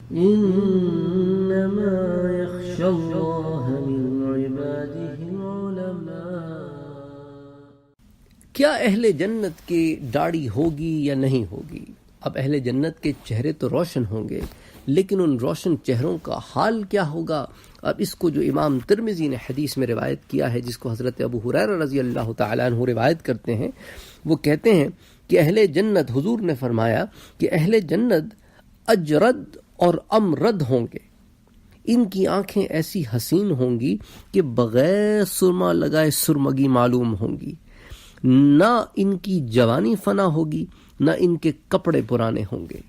انما يخشى اللہ من عباده العلماء۔ کیا اہل جنت کی داڑھی ہوگی یا نہیں ہوگی؟ اب اہل جنت کے چہرے تو روشن ہوں گے، لیکن ان روشن چہروں کا حال کیا ہوگا؟ اب اس کو جو امام ترمذی نے حدیث میں روایت کیا ہے، جس کو حضرت ابو ہریرہ رضی اللہ تعالیٰ عنہ روایت کرتے ہیں، وہ کہتے ہیں کہ اہل جنت، حضور نے فرمایا کہ اہل جنت اجرد اور امرد ہوں گے، ان کی آنکھیں ایسی حسین ہوں گی کہ بغیر سرما لگائے سرمگی معلوم ہوں گی، نہ ان کی جوانی فنا ہوگی، نہ ان کے کپڑے پرانے ہوں گے۔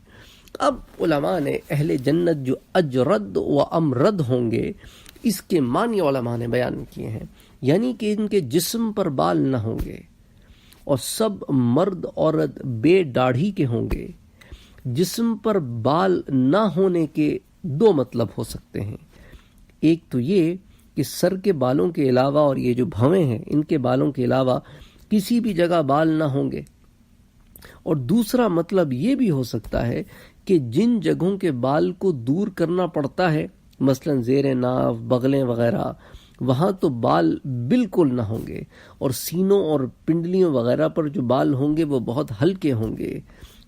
اب علماء نے اہل جنت جو اجرد و امرد ہوں گے، اس کے معنی علماء نے بیان کیے ہیں، یعنی کہ ان کے جسم پر بال نہ ہوں گے، اور سب مرد عورت بے داڑھی کے ہوں گے۔ جسم پر بال نہ ہونے کے دو مطلب ہو سکتے ہیں، ایک تو یہ کہ سر کے بالوں کے علاوہ اور یہ جو بھویں ہیں ان کے بالوں کے علاوہ کسی بھی جگہ بال نہ ہوں گے، اور دوسرا مطلب یہ بھی ہو سکتا ہے کہ جن جگہوں کے بال کو دور کرنا پڑتا ہے، مثلا زیر ناف، بغلیں وغیرہ، وہاں تو بال بالکل نہ ہوں گے، اور سینوں اور پنڈلیوں وغیرہ پر جو بال ہوں گے وہ بہت ہلکے ہوں گے،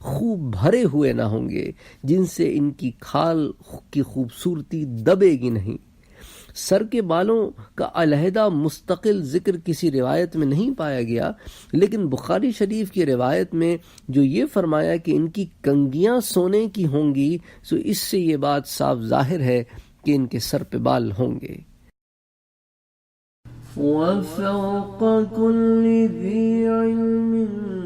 خوب بھرے ہوئے نہ ہوں گے، جن سے ان کی کھال کی خوبصورتی دبے گی نہیں۔ سر کے بالوں کا علیحدہ مستقل ذکر کسی روایت میں نہیں پایا گیا، لیکن بخاری شریف کی روایت میں جو یہ فرمایا کہ ان کی کنگیاں سونے کی ہوں گی، سو اس سے یہ بات صاف ظاہر ہے کہ ان کے سر پہ بال ہوں گے۔ وفوق كل ذي علم